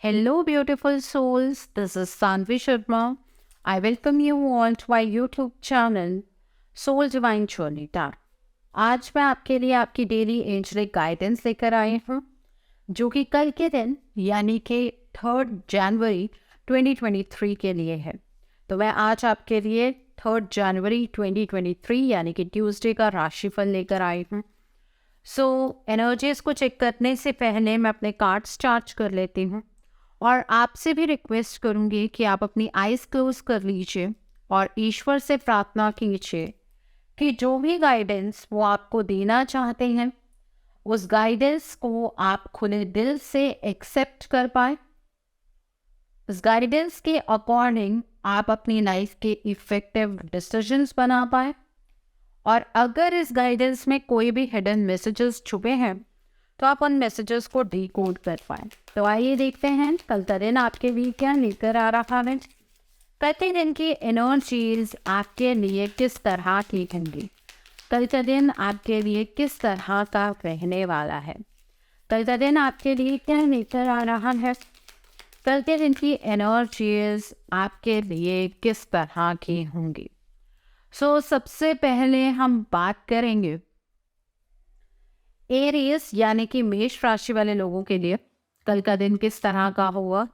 Hello, beautiful souls. This is Sanvi Sharma. I welcome you all to my YouTube channel, Soul Divine Journey Tarot. आज मैं आपके लिए आपकी daily angelic guidance लेकर आई हूँ, जो कि कल के दिन यानी कि 3 जनवरी 2023 के लिए है। तो मैं आज आपके लिए 3 जनवरी 2023 यानी कि ट्यूसडे का राशिफल लेकर आई हूँ। एनर्जीज को चेक करने से पहले मैं अपने कार्ड्स चार्ज कर लेती हूँ और आपसे भी रिक्वेस्ट करूँगी कि आप अपनी आइज़ क्लोज कर लीजिए और ईश्वर से प्रार्थना कीजिए कि जो भी गाइडेंस वो आपको देना चाहते हैं उस गाइडेंस को आप खुले दिल से एक्सेप्ट कर पाए। उस गाइडेंस के अकॉर्डिंग आप अपनी लाइफ के इफ़ेक्टिव डिसीजंस बना पाए। और अगर इस गाइडेंस में कोई भी हिडन मैसेजेस छुपे हैं तो आप उन मैसेजेस को डिकोड कर पाए। तो आइए देखते हैं कल का दिन आपके लिए क्या लेकर आ रहा है। कल दिन की एनर्जीज आपके लिए किस तरह की होंगी, कल का दिन आपके लिए किस तरह का रहने वाला है, कल का दिन आपके लिए क्या लेकर आ रहा है, कल के दिन की एनर्जीज आपके लिए किस तरह की होंगी। सबसे पहले हम बात करेंगे एरीज यानी कि मेष राशि वाले लोगों के लिए कल का दिन किस तरह का होगा।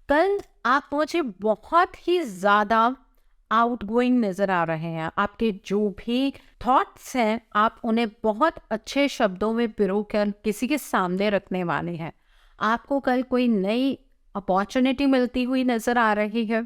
कल आप मुझे बहुत ही ज़्यादा आउटगोइंग नज़र आ रहे हैं। आपके जो भी थॉट्स हैं आप उन्हें बहुत अच्छे शब्दों में पिरोकर किसी के सामने रखने वाले हैं। आपको कल कोई नई अपॉर्चुनिटी मिलती हुई नज़र आ रही है।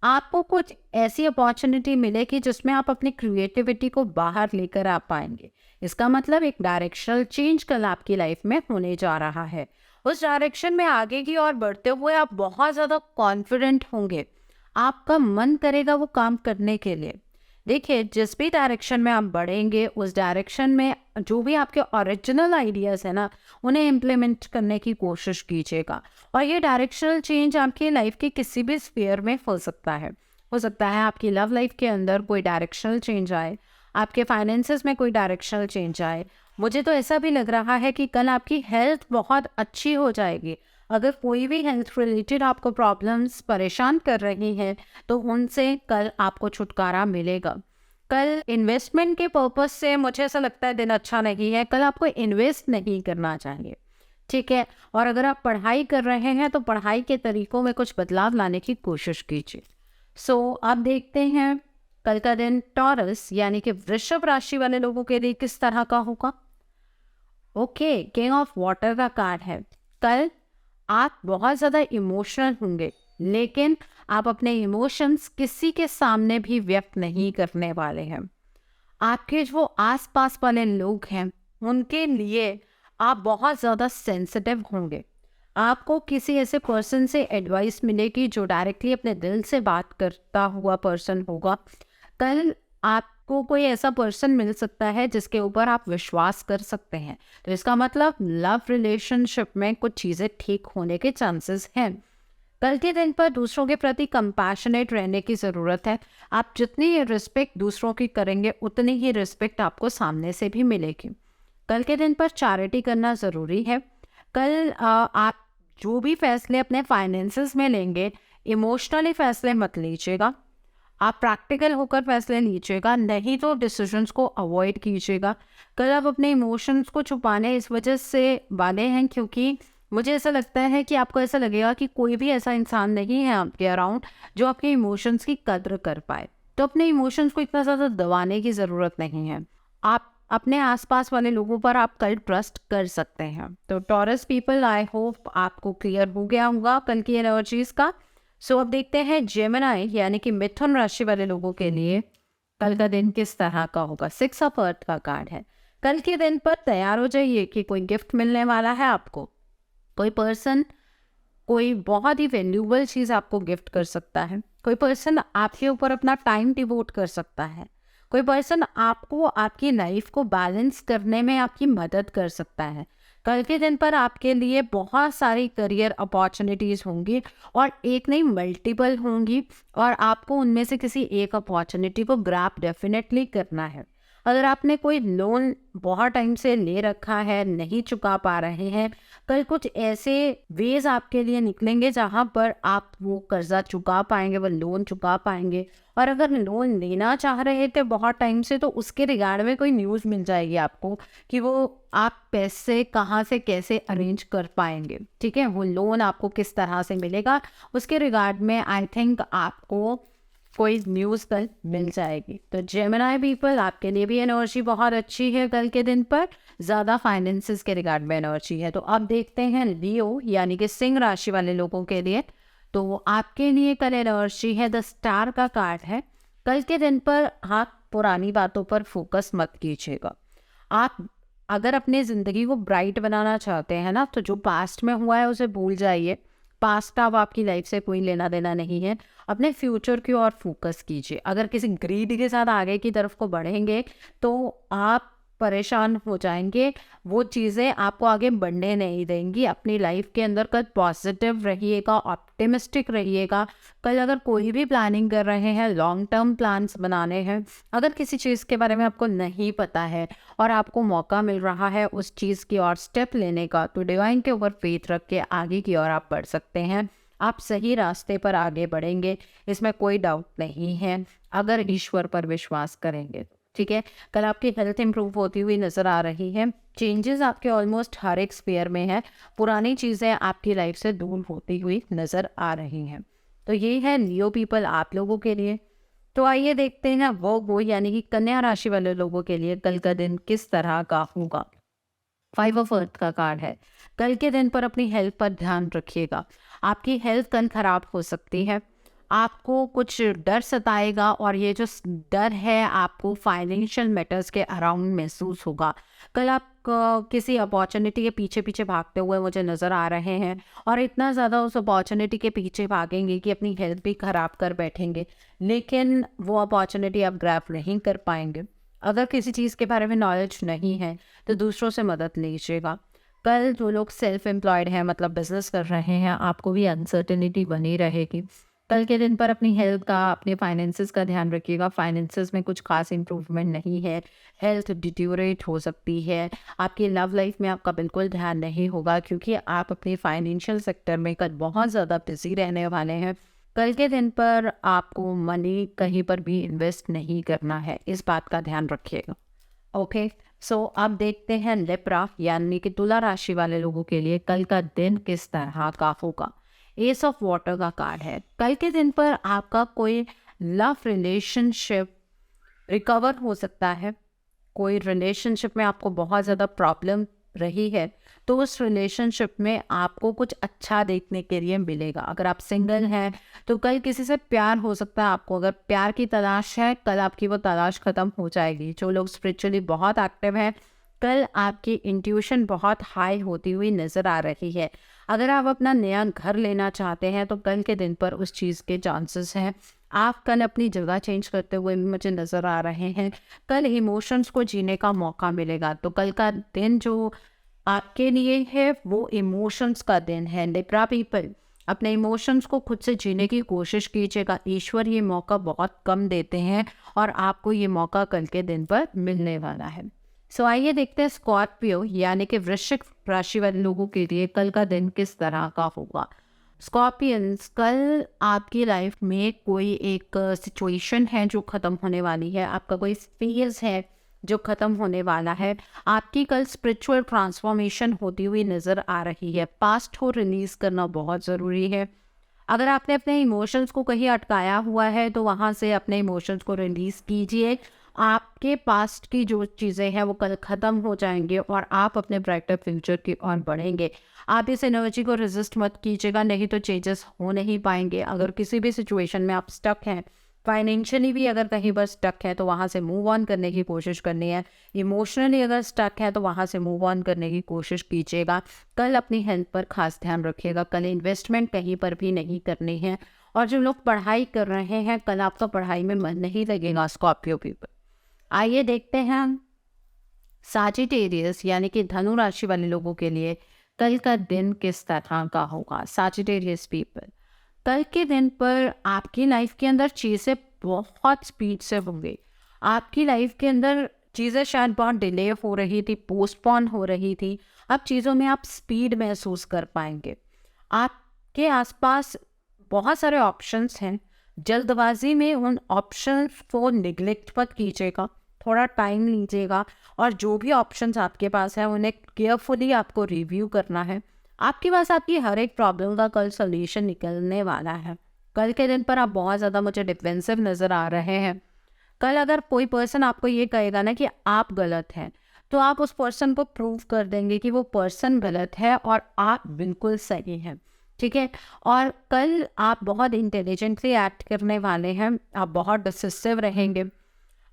आपको कुछ ऐसी अपॉर्चुनिटी मिलेगी जिसमें आप अपनी क्रिएटिविटी को बाहर लेकर आ पाएंगे। इसका मतलब एक डायरेक्शनल चेंज कल आपकी लाइफ में होने जा रहा है। उस डायरेक्शन में आगे की ओर बढ़ते हुए आप बहुत ज़्यादा कॉन्फिडेंट होंगे। आपका मन करेगा वो काम करने के लिए। देखिए, जिस भी डायरेक्शन में आप बढ़ेंगे उस डायरेक्शन में जो भी आपके ओरिजिनल आइडियाज़ हैं ना, उन्हें इम्प्लीमेंट करने की कोशिश कीजिएगा। और ये डायरेक्शनल चेंज आपकी लाइफ के किसी भी स्फीयर में हो सकता है। हो सकता है आपकी लव लाइफ के अंदर कोई डायरेक्शनल चेंज आए, आपके फाइनेंसेस में कोई डायरेक्शनल चेंज आए। मुझे तो ऐसा भी लग रहा है कि कल आपकी हेल्थ बहुत अच्छी हो जाएगी। अगर कोई भी हेल्थ रिलेटेड आपको प्रॉब्लम्स परेशान कर रही हैं तो उनसे कल आपको छुटकारा मिलेगा। कल इन्वेस्टमेंट के पर्पस से मुझे ऐसा लगता है दिन अच्छा नहीं है। कल आपको इन्वेस्ट नहीं करना चाहिए, ठीक है। और अगर आप पढ़ाई कर रहे हैं तो पढ़ाई के तरीकों में कुछ बदलाव लाने की कोशिश कीजिए। अब देखते हैं कल का दिन टॉरस यानी कि वृषभ राशि वाले लोगों के लिए किस तरह का होगा। ओके, किंग ऑफ वाटर का कार्ड है। कल आप बहुत ज़्यादा इमोशनल होंगे, लेकिन आप अपने इमोशंस किसी के सामने भी व्यक्त नहीं करने वाले हैं। आपके जो आसपास वाले लोग हैं उनके लिए आप बहुत ज़्यादा सेंसिटिव होंगे। आपको किसी ऐसे पर्सन से एडवाइस मिलेगी जो डायरेक्टली अपने दिल से बात करता हुआ पर्सन होगा। कल आपको कोई ऐसा पर्सन मिल सकता है जिसके ऊपर आप विश्वास कर सकते हैं। तो इसका मतलब लव रिलेशनशिप में कुछ चीज़ें ठीक होने के चांसेस हैं। कल के दिन पर दूसरों के प्रति कंपैशनेट रहने की ज़रूरत है। आप जितनी रिस्पेक्ट दूसरों की करेंगे उतनी ही रिस्पेक्ट आपको सामने से भी मिलेगी। कल के दिन पर चैरिटी करना ज़रूरी है। कल आप जो भी फैसले अपने फाइनेंसेस में लेंगे, इमोशनली फैसले मत लीजिएगा। आप प्रैक्टिकल होकर फैसले लीजिएगा, नहीं तो डिसीजंस को अवॉइड कीजिएगा। कल आप अपने इमोशंस को छुपाने इस वजह से वाले हैं क्योंकि मुझे ऐसा लगता है कि आपको ऐसा लगेगा कि कोई भी ऐसा इंसान नहीं है आपके अराउंड जो आपके इमोशंस की कद्र कर पाए। तो अपने इमोशंस को इतना ज़्यादा दबाने की ज़रूरत नहीं है। आप अपने आसपास वाले लोगों पर आप कल ट्रस्ट कर सकते हैं। तो टॉरस पीपल, आई होप आपको क्लियर हो गया होगा कल की एनर्जीज का। अब देखते हैं जेमिनी यानी कि मिथुन राशि वाले लोगों के लिए कल का दिन किस तरह का होगा। 6 ऑफ अर्थ का कार्ड है। कल के दिन पर तैयार हो जाइए कि कोई गिफ्ट मिलने वाला है आपको। कोई पर्सन कोई बहुत ही वैल्यूबल चीज़ आपको गिफ्ट कर सकता है। कोई पर्सन आपके ऊपर अपना टाइम डिवोट कर सकता है। कोई पर्सन आपको आपकी लाइफ को बैलेंस करने में आपकी मदद कर सकता है। कल के दिन पर आपके लिए बहुत सारी करियर अपॉर्चुनिटीज़ होंगी और एक नहीं मल्टीपल होंगी और आपको उनमें से किसी एक अपॉर्चुनिटी को ग्रैब डेफिनेटली करना है। अगर आपने कोई लोन बहुत टाइम से ले रखा है, नहीं चुका पा रहे हैं, कल कुछ ऐसे वेज आपके लिए निकलेंगे जहाँ पर आप वो कर्जा चुका पाएंगे, वो लोन चुका पाएंगे। और अगर लोन लेना चाह रहे थे बहुत टाइम से, तो उसके रिगार्ड में कोई न्यूज़ मिल जाएगी आपको कि वो आप पैसे कहाँ से कैसे अरेंज कर पाएंगे। ठीक है, वो लोन आपको किस तरह से मिलेगा, उसके रिगार्ड में आई थिंक आपको कोई न्यूज़ कल मिल जाएगी। तो जेमिनी पीपल, आपके लिए भी एनर्जी बहुत अच्छी है कल के दिन पर, ज़्यादा फाइनेंसिस के रिगार्ड में एनर्जी है। तो अब देखते हैं लियो यानी कि सिंह राशि वाले लोगों के लिए। तो आपके लिए कल एनर्जी है, द स्टार का कार्ड है। कल के दिन पर आप पुरानी बातों पर फोकस मत कीजिएगा। आप अगर अपनी ज़िंदगी को ब्राइट बनाना चाहते हैं ना, तो जो पास्ट में हुआ है उसे भूल जाइए। पास्ट अब आपकी लाइफ से कोई लेना देना नहीं है। अपने फ्यूचर की ओर फोकस कीजिए। अगर किसी ग्रीड के साथ आगे की तरफ को बढ़ेंगे तो आप परेशान हो जाएंगे। वो चीज़ें आपको आगे बढ़ने नहीं देंगी। अपनी लाइफ के अंदर कल पॉजिटिव रहिएगा, ऑप्टिमिस्टिक रहिएगा। कल अगर कोई भी प्लानिंग कर रहे हैं, लॉन्ग टर्म प्लान्स बनाने हैं, अगर किसी चीज़ के बारे में आपको नहीं पता है और आपको मौका मिल रहा है उस चीज़ की ओर स्टेप लेने का, तो डिवाइन के ऊपर फेथ रख के आगे की ओर आप बढ़ सकते हैं। आप सही रास्ते पर आगे बढ़ेंगे, इसमें कोई डाउट नहीं है, अगर ईश्वर पर विश्वास करेंगे। ठीक है, कल आपकी हेल्थ इंप्रूव होती हुई नज़र आ रही है। चेंजेस आपके ऑलमोस्ट हर एक स्फीयर में है। पुरानी चीज़ें आपकी लाइफ से दूर होती हुई नज़र आ रही हैं। तो ये है लियो पीपल आप लोगों के लिए। तो आइए देखते हैं वो यानी कि कन्या राशि वाले लोगों के लिए कल का दिन किस तरह का होगा। 5 ऑफ अर्थ का कार्ड है। कल के दिन पर अपनी हेल्थ पर ध्यान रखिएगा। आपकी हेल्थ कल खराब हो सकती है। आपको कुछ डर सताएगा और ये जो डर है आपको फाइनेंशियल मैटर्स के अराउंड महसूस होगा। कल आप किसी अपॉर्चुनिटी के पीछे पीछे भागते हुए मुझे नज़र आ रहे हैं और इतना ज़्यादा उस अपॉर्चुनिटी के पीछे भागेंगे कि अपनी हेल्थ भी ख़राब कर बैठेंगे, लेकिन वो अपॉर्चुनिटी आप ग्रैब नहीं कर पाएंगे। अगर किसी चीज़ के बारे में नॉलेज नहीं है तो दूसरों से मदद लीजिएगा। कल जो लोग सेल्फ एम्प्लॉयड हैं, मतलब बिजनेस कर रहे हैं, आपको भी अनसर्टेनिटी बनी रहेगी। कल के दिन पर अपनी हेल्थ का, अपने फाइनेंसेस का ध्यान रखिएगा। फाइनेंसेस में कुछ खास इंप्रूवमेंट नहीं है, हेल्थ डिट्यूरेट हो सकती है। आपकी लव लाइफ में आपका बिल्कुल ध्यान नहीं होगा क्योंकि आप अपने फाइनेंशियल सेक्टर में कल बहुत ज़्यादा बिजी रहने वाले हैं। कल के दिन पर आपको मनी कहीं पर भी इन्वेस्ट नहीं करना है, इस बात का ध्यान रखिएगा। ओके, सो अब देखते हैं लिब्रा यानी कि तुला राशि वाले लोगों के लिए कल का दिन किस तरह का होगा। एस ऑफ वाटर का कार्ड है। कल के दिन पर आपका कोई लव रिलेशनशिप रिकवर हो सकता है। कोई रिलेशनशिप में आपको बहुत ज़्यादा प्रॉब्लम रही है तो उस रिलेशनशिप में आपको कुछ अच्छा देखने के लिए मिलेगा। अगर आप सिंगल हैं तो कल किसी से प्यार हो सकता है आपको। अगर प्यार की तलाश है, कल आपकी वो तलाश ख़त्म हो जाएगी। जो लोग स्पिरिचुअली बहुत एक्टिव हैं, कल आपकी इंट्यूशन बहुत हाई होती हुई नज़र आ रही है। अगर आप अपना नया घर लेना चाहते हैं तो कल के दिन पर उस चीज़ के चांसेस हैं। आप कल अपनी जगह चेंज करते हुए भी मुझे नज़र आ रहे हैं। कल इमोशंस को जीने का मौका मिलेगा। तो कल का दिन जो आपके लिए है वो इमोशंस का दिन है। लिब्रा पीपल, अपने इमोशंस को खुद से जीने की कोशिश कीजिएगा। ईश्वर ये मौका बहुत कम देते हैं और आपको ये मौका कल के दिन पर मिलने वाला है। सो आइए देखते हैं स्कॉर्पियो यानी कि वृश्चिक राशि वाले लोगों के लिए कल का दिन किस तरह का होगा। स्कॉर्पियंस, कल आपकी लाइफ में कोई एक सिचुएशन है जो ख़त्म होने वाली है। आपका कोई फेज है जो ख़त्म होने वाला है। आपकी कल स्पिरिचुअल ट्रांसफॉर्मेशन होती हुई नज़र आ रही है। पास्ट को रिलीज़ करना बहुत ज़रूरी है। अगर आपने अपने इमोशंस को कहीं अटकाया हुआ है तो वहाँ से अपने इमोशंस को रिलीज़ कीजिए। आपके पास्ट की जो चीज़ें हैं वो कल ख़त्म हो जाएंगे और आप अपने ब्राइटर फ्यूचर की ओर बढ़ेंगे। आप इस एनर्जी को रेजिस्ट मत कीजिएगा, नहीं तो चेंजेस हो नहीं पाएंगे। अगर किसी भी सिचुएशन में आप स्टक हैं, फाइनेंशियली भी अगर कहीं पर स्टक है तो वहाँ से मूव ऑन करने की कोशिश करनी है। इमोशनली अगर स्टक है तो वहाँ से मूव ऑन करने की कोशिश कीजिएगा। कल अपनी हेल्थ पर खास ध्यान रखिएगा। कल इन्वेस्टमेंट कहीं पर भी नहीं करनी है। और जो लोग पढ़ाई कर रहे हैं, कल आपका पढ़ाई में मन नहीं लगेगा स्कॉर्पियो पीपल। आइए देखते हैं सजिटेरियस यानी कि धनु राशि वाले लोगों के लिए कल का दिन किस तरह का होगा। सजिटेरियस पीपल, कल के दिन पर आपकी लाइफ के अंदर चीज़ें बहुत स्पीड से होंगी। आपकी लाइफ के अंदर चीज़ें शायद बहुत डिले हो रही थी, पोस्टपोन हो रही थी, अब चीज़ों में आप स्पीड महसूस कर पाएंगे। आपके आसपास बहुत सारे ऑप्शंस हैं, जल्दबाजी में उन ऑप्शंस को निगलेक्ट मत कीजिएगा, थोड़ा टाइम लीजिएगा और जो भी ऑप्शंस आपके पास है उन्हें केयरफुली आपको रिव्यू करना है। आपके पास आपकी हर एक प्रॉब्लम का कल सोल्यूशन निकलने वाला है। कल के दिन पर आप बहुत ज़्यादा मुझे डिफेंसिव नज़र आ रहे हैं। कल अगर कोई पर्सन आपको ये कहेगा ना कि आप गलत हैं, तो आप उस पर्सन को प्रूव कर देंगे कि वो पर्सन गलत है और आप बिल्कुल सही हैं, ठीक है। और कल आप बहुत इंटेलिजेंटली एक्ट करने वाले हैं, आप बहुत डिसिसिव रहेंगे,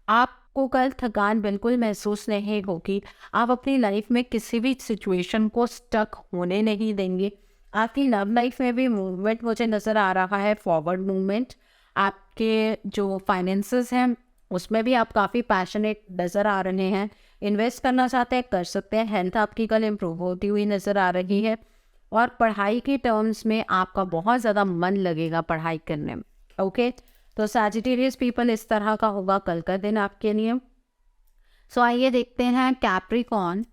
आपको कल थकान बिल्कुल महसूस नहीं होगी, आप अपनी लाइफ में किसी भी सिचुएशन को स्टक होने नहीं देंगे। आपकी लव लाइफ में भी मूवमेंट मुझे नज़र आ रहा है, फॉरवर्ड मूवमेंट। आपके जो फाइनेंसेस हैं उसमें भी आप काफ़ी पैशनेट नज़र आ रहे हैं, इन्वेस्ट करना चाहते हैं कर सकते हैं। हेल्थ आपकी कल इम्प्रूव होती हुई नज़र आ रही है और पढ़ाई के टर्म्स में आपका बहुत ज़्यादा मन लगेगा पढ़ाई करने में। ओके, तो सैजिटेरियस पीपल इस तरह का होगा कल का दिन आपके लिए। सो आइए देखते हैं कैप्रिकॉर्न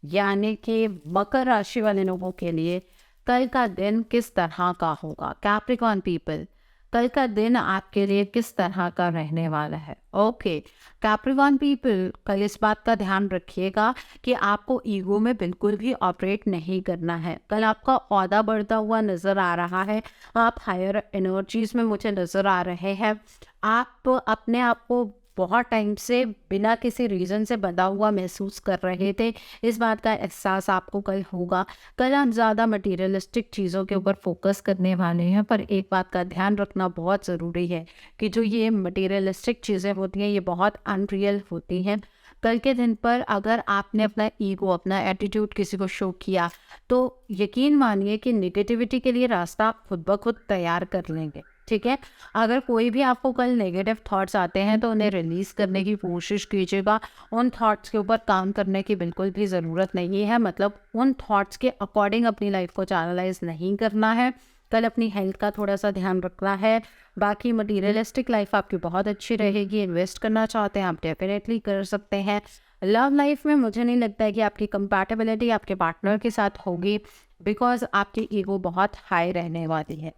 यानी कि मकर राशि वाले लोगों के लिए कल का दिन किस तरह का होगा। कैप्रिकॉर्न पीपल, कल का दिन आपके लिए किस तरह का रहने वाला है। ओके, कैप्रिकॉर्न पीपल, कल इस बात का ध्यान रखिएगा कि आपको ईगो में बिल्कुल भी ऑपरेट नहीं करना है। कल आपका ओहदा बढ़ता हुआ नज़र आ रहा है, आप हायर एनर्जीज में मुझे नज़र आ रहे हैं। आप अपने आप को बहुत टाइम से बिना किसी रीज़न से बंधा हुआ महसूस कर रहे थे, इस बात का एहसास आपको कल होगा। कल आप ज़्यादा मटीरियलिस्टिक चीज़ों के ऊपर फोकस करने वाले हैं, पर एक बात का ध्यान रखना बहुत ज़रूरी है कि जो ये मटीरियलिस्टिक चीज़ें होती हैं ये बहुत अनरियल होती हैं। कल के दिन पर अगर आपने अपना ईगो, अपना एटीट्यूड किसी को शो किया तो यकीन मानिए कि नेगेटिविटी के लिए रास्ता आप खुद ब खुद तैयार कर लेंगे, ठीक है। अगर कोई भी आपको कल नेगेटिव थॉट्स आते हैं तो उन्हें रिलीज़ करने की कोशिश कीजिएगा। उन थॉट्स के ऊपर काम करने की बिल्कुल भी ज़रूरत नहीं है, मतलब उन थॉट्स के अकॉर्डिंग अपनी लाइफ को चैनलाइज नहीं करना है। कल अपनी हेल्थ का थोड़ा सा ध्यान रखना है। बाकी मटीरियलिस्टिक लाइफ आपकी बहुत अच्छी रहेगी, इन्वेस्ट करना चाहते हैं आप डेफिनेटली कर सकते हैं। लव लाइफ में मुझे नहीं लगता है कि आपकी कंपैटिबिलिटी आपके पार्टनर के साथ होगी, बिकॉज आपकी ईगो बहुत हाई रहने वाली है।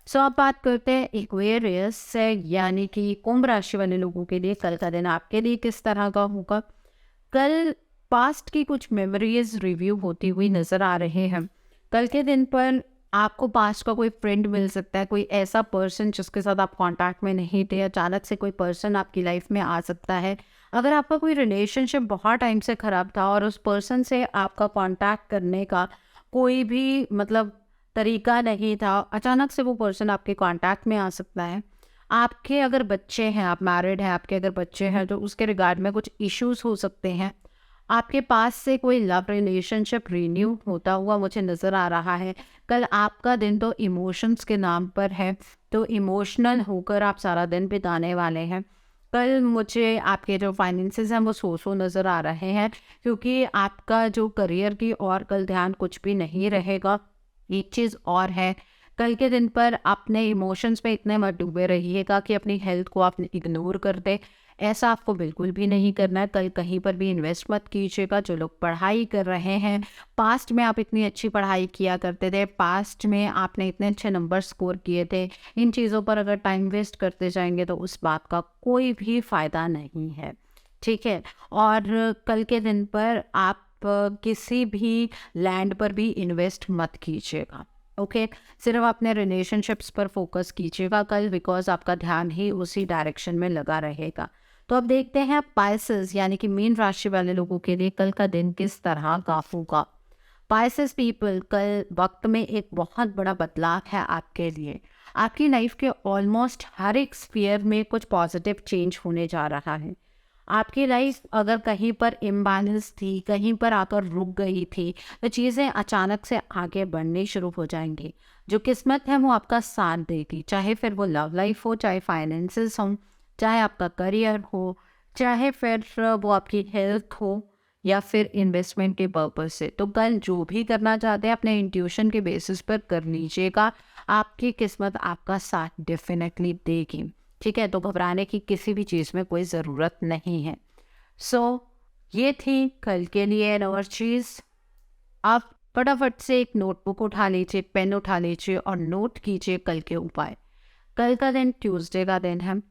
सो अब बात करते हैं एक्वेरियस से, यानी कि कुंभ राशि वाले लोगों के लिए कल का दिन आपके लिए किस तरह का होगा। कल पास्ट की कुछ मेमोरीज रिव्यू होती हुई नज़र आ रहे हैं। कल के दिन पर आपको पास्ट का कोई फ्रेंड मिल सकता है, कोई ऐसा पर्सन जिसके साथ आप कांटेक्ट में नहीं थे, अचानक से कोई पर्सन आपकी लाइफ में आ सकता है। अगर आपका कोई रिलेशनशिप बहुत टाइम से ख़राब था और उस पर्सन से आपका कांटेक्ट करने का कोई भी मतलब तरीका नहीं था, अचानक से वो पर्सन आपके कांटेक्ट में आ सकता है। आपके अगर बच्चे हैं, आप मैरिड हैं, आपके अगर बच्चे हैं तो उसके रिगार्ड में कुछ इश्यूज हो सकते हैं। आपके पास से कोई लव रिलेशनशिप रिन्यू होता हुआ मुझे नज़र आ रहा है। कल आपका दिन तो इमोशंस के नाम पर है, तो इमोशनल होकर आप सारा दिन बिताने वाले हैं। कल मुझे आपके जो फाइनेंसेस हैं वो सो नज़र आ रहे हैं, क्योंकि आपका जो करियर की और कल ध्यान कुछ भी नहीं रहेगा। एक चीज़ और है, कल के दिन पर अपने इमोशंस पे इतने मत डूबे रहिएगा कि अपनी हेल्थ को आप इग्नोर कर दे। ऐसा आपको बिल्कुल भी नहीं करना है। कल कहीं पर भी इन्वेस्ट मत कीजिएगा। जो लोग पढ़ाई कर रहे हैं, पास्ट में आप इतनी अच्छी पढ़ाई किया करते थे, पास्ट में आपने इतने अच्छे नंबर स्कोर किए थे, इन चीज़ों पर अगर टाइम वेस्ट करते जाएंगे तो उस बात का कोई भी फ़ायदा नहीं है, ठीक है। और कल के दिन पर आप किसी भी लैंड पर भी इन्वेस्ट मत कीजिएगा, ओके। सिर्फ अपने रिलेशनशिप्स पर फोकस कीजिएगा कल, बिकॉज आपका ध्यान ही उसी डायरेक्शन में लगा रहेगा। तो अब देखते हैं पाइसेस यानी कि मीन राशि वाले लोगों के लिए कल का दिन किस तरह का होगा। पाइसेस पीपल, कल वक्त में एक बहुत बड़ा बदलाव है आपके लिए। आपकी लाइफ के ऑलमोस्ट हर एक स्फीयर में कुछ पॉजिटिव चेंज होने जा रहा है। आपकी लाइफ अगर कहीं पर इम्बैलेंस थी, कहीं पर आकर रुक गई थी, तो चीज़ें अचानक से आगे बढ़नी शुरू हो जाएंगी। जो किस्मत है वो आपका साथ देगी, चाहे फिर वो लव लाइफ हो, चाहे फाइनेंसेस हो, चाहे आपका करियर हो, चाहे फिर वो आपकी हेल्थ हो, या फिर इन्वेस्टमेंट के पर्पज से। तो कल जो भी करना चाहते हैं अपने इंट्यूशन के बेसिस पर कर लीजिएगा, आपकी किस्मत आपका साथ डेफिनेटली देगी, ठीक है। तो घबराने की किसी भी चीज़ में कोई ज़रूरत नहीं है। सो ये थी कल के लिए एनर्जीज। आप फटाफट से एक नोटबुक उठा लीजिए, पेन उठा लीजिए और नोट कीजिए कल के उपाय। कल का दिन ट्यूसडे का दिन है।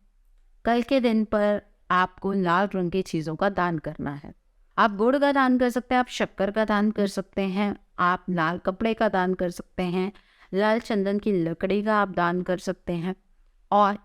कल के दिन पर आपको लाल रंग की चीज़ों का दान करना है। आप गुड़ का दान कर सकते हैं, आप शक्कर का दान कर सकते हैं, आप लाल कपड़े का दान कर सकते हैं, लाल चंदन की लकड़ी का आप दान कर सकते हैं। और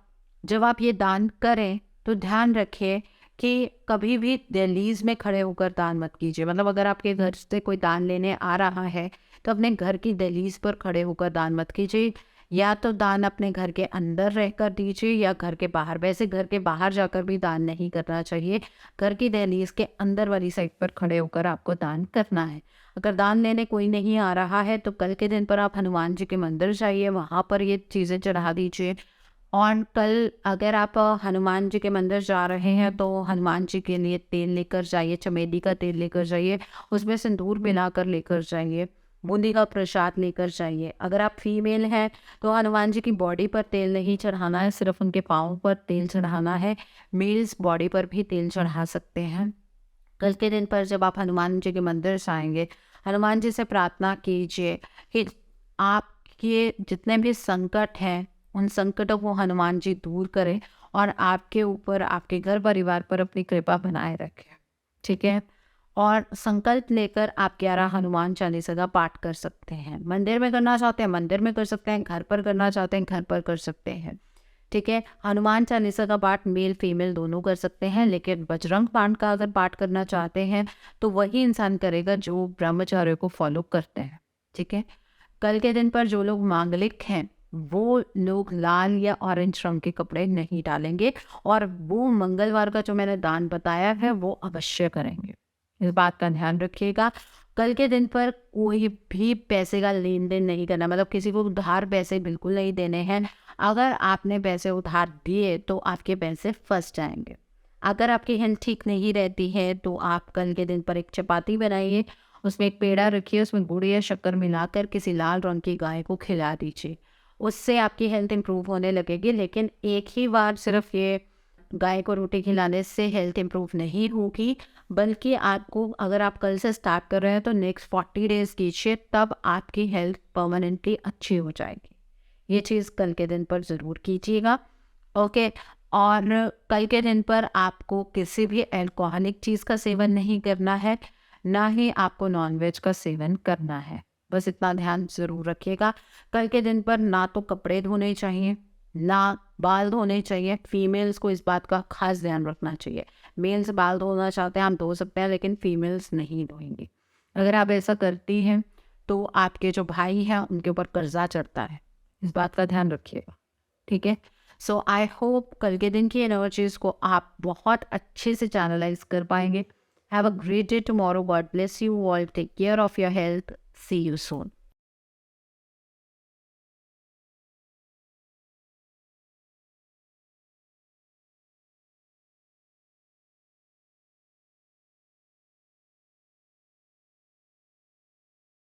जब आप ये दान करें तो ध्यान रखिए कि कभी भी दहलीज में खड़े होकर दान मत कीजिए। मतलब अगर आपके घर से कोई दान लेने आ रहा है तो अपने घर की दहलीज पर खड़े होकर दान मत कीजिए। या तो दान अपने घर के अंदर रहकर दीजिए या घर के बाहर। वैसे घर के बाहर जाकर भी दान नहीं करना चाहिए, घर की दहलीज के अंदर वाली साइड पर खड़े होकर आपको दान करना है। अगर दान लेने कोई नहीं आ रहा है तो कल के दिन पर आप हनुमान जी के मंदिर जाइए, वहाँ पर ये चीज़ें चढ़ा दीजिए। और कल अगर आप हनुमान जी के मंदिर जा रहे हैं तो हनुमान जी के लिए तेल लेकर जाइए, चमेली का तेल लेकर जाइए, उसमें सिंदूर मिलाकर लेकर जाइए, बूंदी का प्रसाद लेकर जाइए। अगर आप फीमेल हैं तो हनुमान जी की बॉडी पर तेल नहीं चढ़ाना है, सिर्फ उनके पाँव पर तेल चढ़ाना है। मेल्स बॉडी पर भी तेल चढ़ा सकते हैं। कल के दिन पर जब आप हनुमान जी के मंदिर जाएंगे, हनुमान जी से प्रार्थना कीजिए कि आपके जितने भी संकट हैं उन संकटों को हनुमान जी दूर करें और आपके ऊपर, आपके घर परिवार पर अपनी कृपा बनाए रखें। ठीक है। और संकल्प लेकर आप 11 हनुमान चालीसा का पाठ कर सकते हैं। मंदिर में करना चाहते हैं मंदिर में कर सकते हैं, घर पर करना चाहते हैं घर पर कर सकते हैं। ठीक है। हनुमान चालीसा का पाठ मेल फीमेल दोनों कर सकते हैं, लेकिन बजरंग बाण का अगर पाठ करना चाहते हैं तो वही इंसान करेगा जो ब्रह्मचर्य को फॉलो करते हैं। ठीक है। कल के दिन पर जो लोग मांगलिक हैं वो लोग लाल या ऑरेंज रंग के कपड़े नहीं डालेंगे और वो मंगलवार का जो मैंने दान बताया है वो अवश्य करेंगे। इस बात का ध्यान रखिएगा। कल के दिन पर कोई भी पैसे का लेन देन नहीं करना, मतलब किसी को उधार पैसे बिल्कुल नहीं देने हैं। अगर आपने पैसे उधार दिए तो आपके पैसे फंस जाएंगे। अगर आपकी हेल्थ ठीक नहीं रहती है तो आप कल के दिन पर एक चपाती बनाइए, उसमें एक पेड़ा रखिए, उसमें गुड़ या शक्कर मिलाकर किसी लाल रंग की गाय को खिला दीजिए। उससे आपकी हेल्थ इंप्रूव होने लगेगी। लेकिन एक ही बार सिर्फ ये गाय को रोटी खिलाने से हेल्थ इंप्रूव नहीं होगी, बल्कि आपको, अगर आप कल से स्टार्ट कर रहे हैं तो नेक्स्ट 40 डेज कीजिए, तब आपकी हेल्थ परमानेंटली अच्छी हो जाएगी। ये चीज़ कल के दिन पर ज़रूर कीजिएगा। ओके। और कल के दिन पर आपको किसी भी अल्कोहलिक चीज़ का सेवन नहीं करना है, ना ही आपको नॉनवेज का सेवन करना है। बस इतना ध्यान ज़रूर रखिएगा। कल के दिन पर ना तो कपड़े धोने चाहिए, ना बाल धोने चाहिए। फीमेल्स को इस बात का खास ध्यान रखना चाहिए। मेल्स बाल धोना चाहते हैं हम धो सकते हैं, लेकिन फीमेल्स नहीं धोएंगी। अगर आप ऐसा करती हैं तो आपके जो भाई हैं उनके ऊपर कर्जा चढ़ता है। इस बात का ध्यान रखिएगा। ठीक है। सो आई होप कल के दिन की एनर्जीज को आप बहुत अच्छे से चैनलाइज कर पाएंगे। Have a great day tomorrow. God bless you all. Take care of your health. See you soon.